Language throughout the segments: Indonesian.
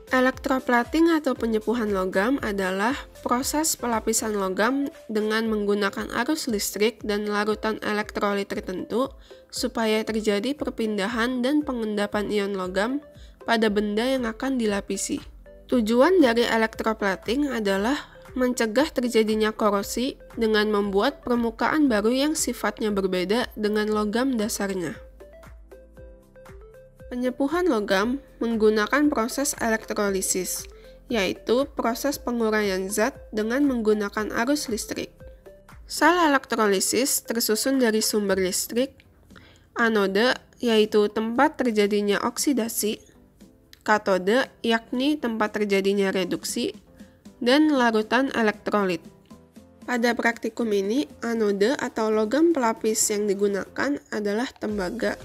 Elektroplating atau penyepuhan logam adalah proses pelapisan logam dengan menggunakan arus listrik dan larutan elektrolit tertentu supaya terjadi perpindahan dan pengendapan ion logam pada benda yang akan dilapisi. Tujuan dari elektroplating adalah mencegah terjadinya korosi dengan membuat permukaan baru yang sifatnya berbeda dengan logam dasarnya. Penyepuhan logam menggunakan proses elektrolisis, yaitu proses penguraian zat dengan menggunakan arus listrik. Sel elektrolisis tersusun dari sumber listrik, anode, yaitu tempat terjadinya oksidasi, katode, yakni tempat terjadinya reduksi, dan larutan elektrolit. Pada praktikum ini, anode atau logam pelapis yang digunakan adalah tembaga,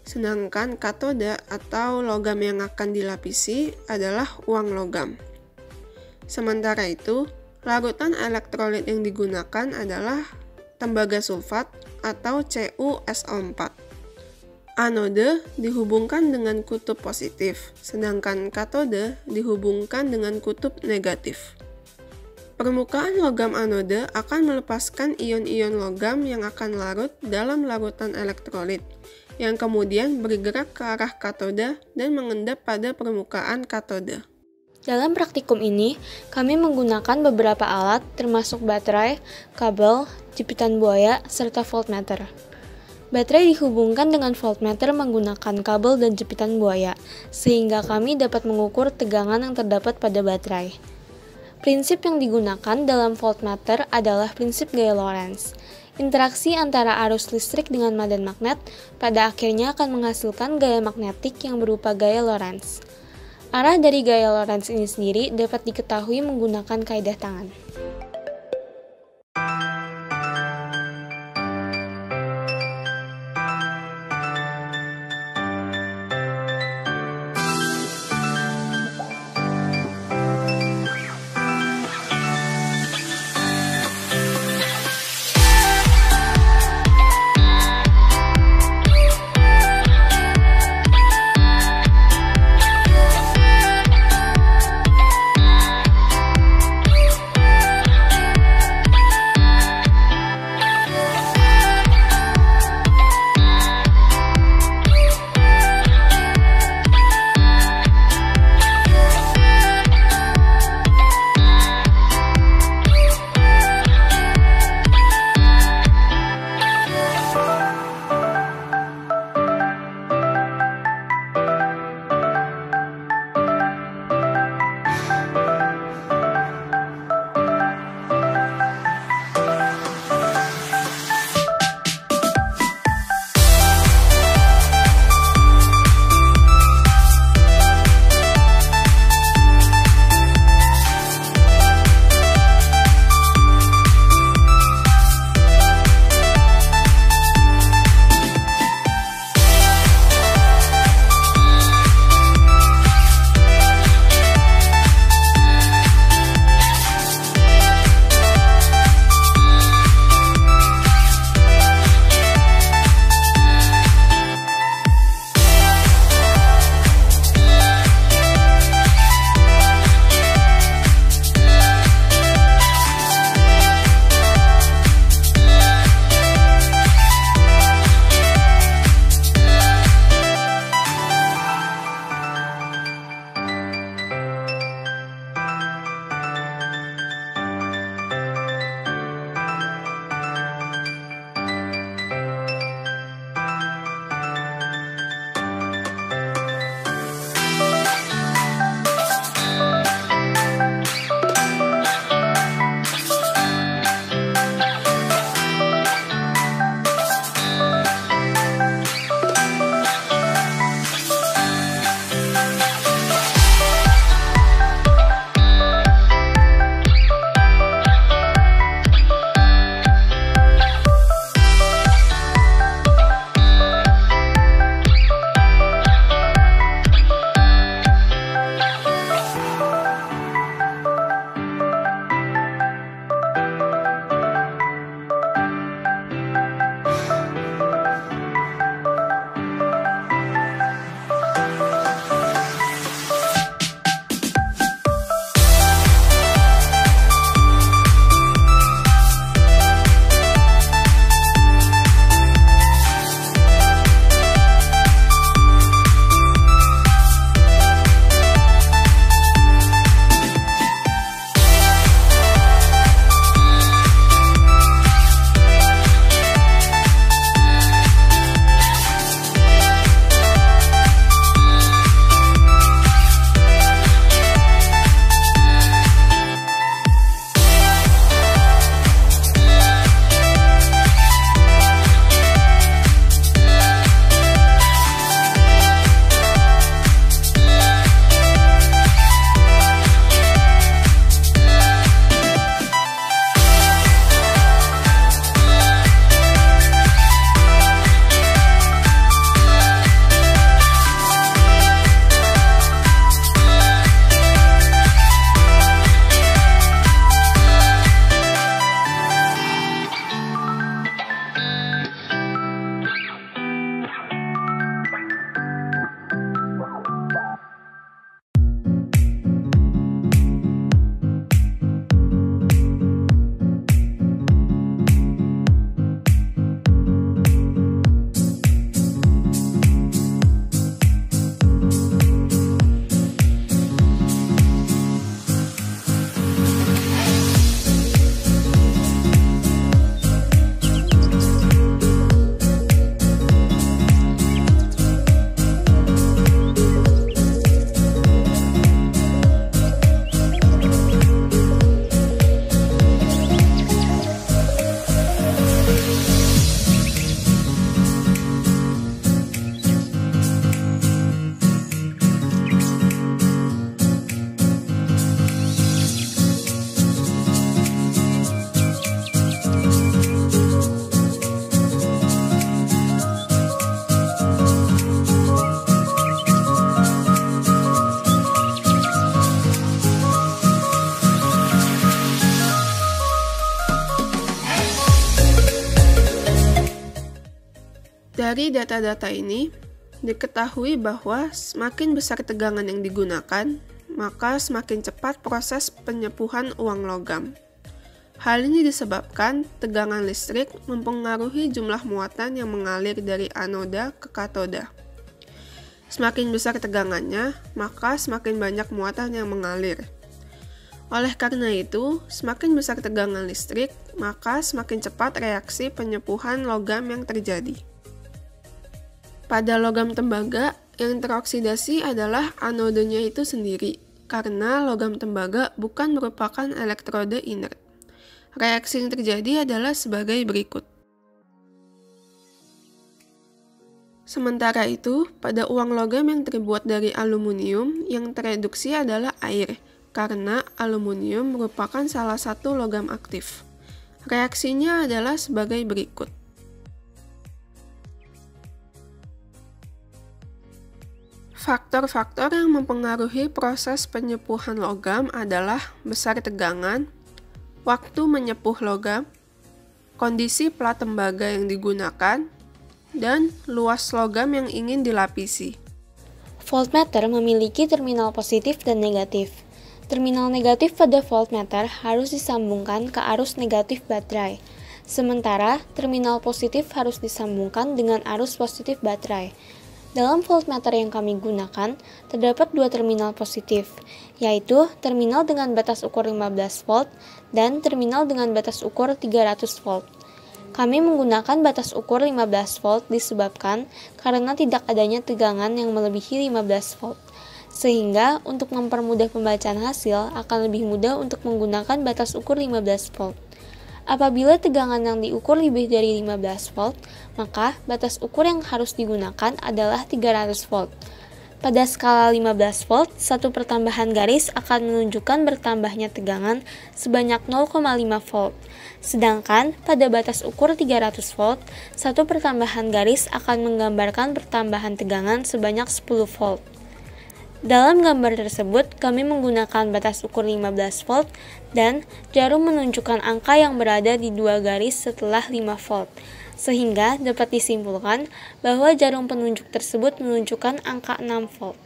sedangkan katode atau logam yang akan dilapisi adalah uang logam. Sementara itu, larutan elektrolit yang digunakan adalah tembaga sulfat atau CuSO4. Anode dihubungkan dengan kutub positif, sedangkan katode dihubungkan dengan kutub negatif. Permukaan logam anode akan melepaskan ion-ion logam yang akan larut dalam larutan elektrolit, yang kemudian bergerak ke arah katode dan mengendap pada permukaan katode. Dalam praktikum ini, kami menggunakan beberapa alat termasuk baterai, kabel, jepitan buaya, serta voltmeter. Baterai dihubungkan dengan voltmeter menggunakan kabel dan jepitan buaya, sehingga kami dapat mengukur tegangan yang terdapat pada baterai. Prinsip yang digunakan dalam voltmeter adalah prinsip gaya Lorentz. Interaksi antara arus listrik dengan medan magnet pada akhirnya akan menghasilkan gaya magnetik yang berupa gaya Lorentz. Arah dari gaya Lorentz ini sendiri dapat diketahui menggunakan kaidah tangan. Dari data-data ini, diketahui bahwa semakin besar tegangan yang digunakan, maka semakin cepat proses penyepuhan uang logam. Hal ini disebabkan tegangan listrik mempengaruhi jumlah muatan yang mengalir dari anoda ke katoda. Semakin besar tegangannya, maka semakin banyak muatan yang mengalir. Oleh karena itu, semakin besar tegangan listrik, maka semakin cepat reaksi penyepuhan logam yang terjadi. Pada logam tembaga, yang teroksidasi adalah anodenya itu sendiri, karena logam tembaga bukan merupakan elektrode inert. Reaksi yang terjadi adalah sebagai berikut. Sementara itu, pada uang logam yang terbuat dari aluminium, yang tereduksi adalah air, karena aluminium merupakan salah satu logam aktif. Reaksinya adalah sebagai berikut. Faktor-faktor yang mempengaruhi proses penyepuhan logam adalah besar tegangan, waktu menyepuh logam, kondisi plat tembaga yang digunakan, dan luas logam yang ingin dilapisi. Voltmeter memiliki terminal positif dan negatif. Terminal negatif pada voltmeter harus disambungkan ke arus negatif baterai, sementara terminal positif harus disambungkan dengan arus positif baterai. Dalam voltmeter yang kami gunakan, terdapat dua terminal positif, yaitu terminal dengan batas ukur 15 volt dan terminal dengan batas ukur 300 volt. Kami menggunakan batas ukur 15 volt disebabkan karena tidak adanya tegangan yang melebihi 15 volt. Sehingga untuk mempermudah pembacaan hasil akan lebih mudah untuk menggunakan batas ukur 15 volt. Apabila tegangan yang diukur lebih dari 15 volt, maka batas ukur yang harus digunakan adalah 300 volt. Pada skala 15 volt, satu pertambahan garis akan menunjukkan bertambahnya tegangan sebanyak 0,5 volt. Sedangkan pada batas ukur 300 volt, satu pertambahan garis akan menggambarkan pertambahan tegangan sebanyak 10 volt. Dalam gambar tersebut, kami menggunakan batas ukur 15 volt dan jarum menunjukkan angka yang berada di dua garis setelah 5 volt. Sehingga dapat disimpulkan bahwa jarum penunjuk tersebut menunjukkan angka 6 volt.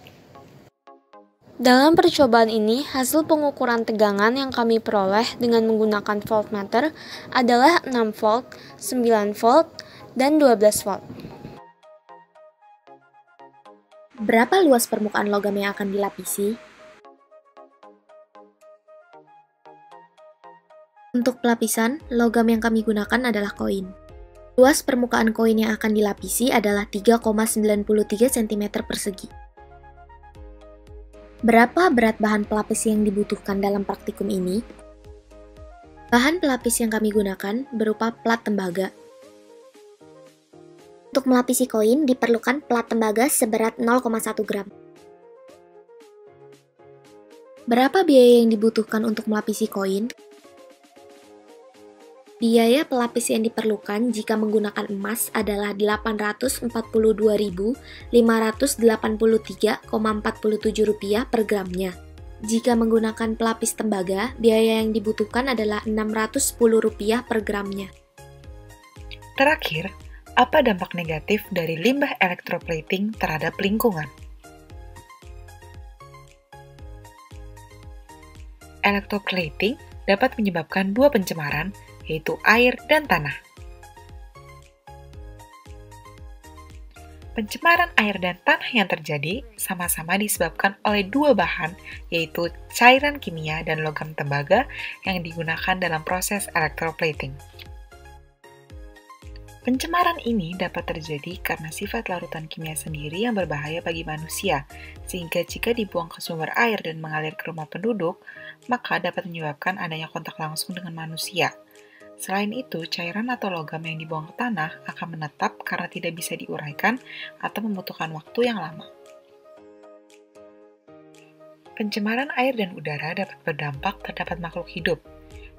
Dalam percobaan ini, hasil pengukuran tegangan yang kami peroleh dengan menggunakan voltmeter adalah 6 volt, 9 volt, dan 12 volt. Berapa luas permukaan logam yang akan dilapisi? Untuk pelapisan, logam yang kami gunakan adalah koin. Luas permukaan koin yang akan dilapisi adalah 3,93 cm persegi. Berapa berat bahan pelapis yang dibutuhkan dalam praktikum ini? Bahan pelapis yang kami gunakan berupa plat tembaga. Untuk melapisi koin diperlukan plat tembaga seberat 0,1 gram. Berapa biaya yang dibutuhkan untuk melapisi koin? Biaya pelapis yang diperlukan jika menggunakan emas adalah Rp842.583,47 per gramnya. Jika menggunakan pelapis tembaga, biaya yang dibutuhkan adalah Rp610 per gramnya. Terakhir, apa dampak negatif dari limbah electroplating terhadap lingkungan? Electroplating dapat menyebabkan dua pencemaran, yaitu air dan tanah. Pencemaran air dan tanah yang terjadi sama-sama disebabkan oleh dua bahan, yaitu cairan kimia dan logam tembaga yang digunakan dalam proses electroplating. Pencemaran ini dapat terjadi karena sifat larutan kimia sendiri yang berbahaya bagi manusia, sehingga jika dibuang ke sumber air dan mengalir ke rumah penduduk, maka dapat menyebabkan adanya kontak langsung dengan manusia. Selain itu, cairan atau logam yang dibuang ke tanah akan menetap karena tidak bisa diuraikan atau membutuhkan waktu yang lama. Pencemaran air dan udara dapat berdampak terhadap makhluk hidup.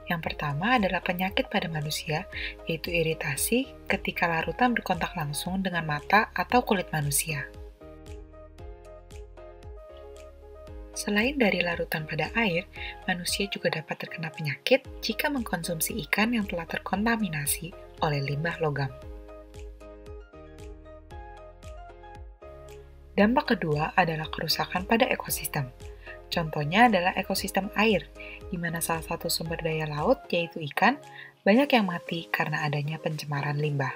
Yang pertama adalah penyakit pada manusia, yaitu iritasi ketika larutan berkontak langsung dengan mata atau kulit manusia. Selain dari larutan pada air, manusia juga dapat terkena penyakit jika mengkonsumsi ikan yang telah terkontaminasi oleh limbah logam. Dampak kedua adalah kerusakan pada ekosistem. Contohnya adalah ekosistem air, di mana salah satu sumber daya laut, yaitu ikan, banyak yang mati karena adanya pencemaran limbah.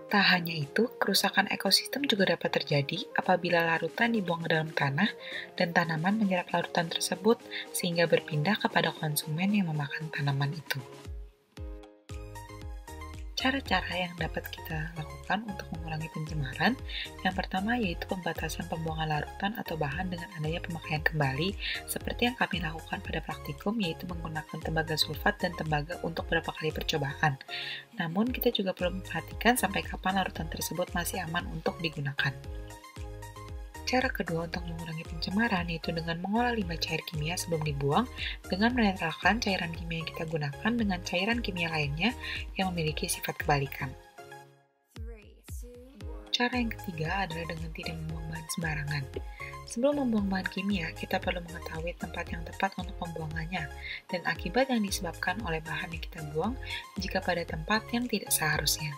Tak hanya itu, kerusakan ekosistem juga dapat terjadi apabila larutan dibuang ke dalam tanah dan tanaman menyerap larutan tersebut sehingga berpindah kepada konsumen yang memakan tanaman itu. Cara-cara yang dapat kita lakukan untuk mengurangi pencemaran, yang pertama yaitu pembatasan pembuangan larutan atau bahan dengan adanya pemakaian kembali, seperti yang kami lakukan pada praktikum, yaitu menggunakan tembaga sulfat dan tembaga untuk beberapa kali percobaan. Namun, kita juga perlu memperhatikan sampai kapan larutan tersebut masih aman untuk digunakan. Cara kedua untuk mengurangi pencemaran yaitu dengan mengolah limbah cair kimia sebelum dibuang dengan menetralkan cairan kimia yang kita gunakan dengan cairan kimia lainnya yang memiliki sifat kebalikan. Cara yang ketiga adalah dengan tidak membuang bahan sembarangan. Sebelum membuang bahan kimia, kita perlu mengetahui tempat yang tepat untuk pembuangannya dan akibat yang disebabkan oleh bahan yang kita buang jika pada tempat yang tidak seharusnya.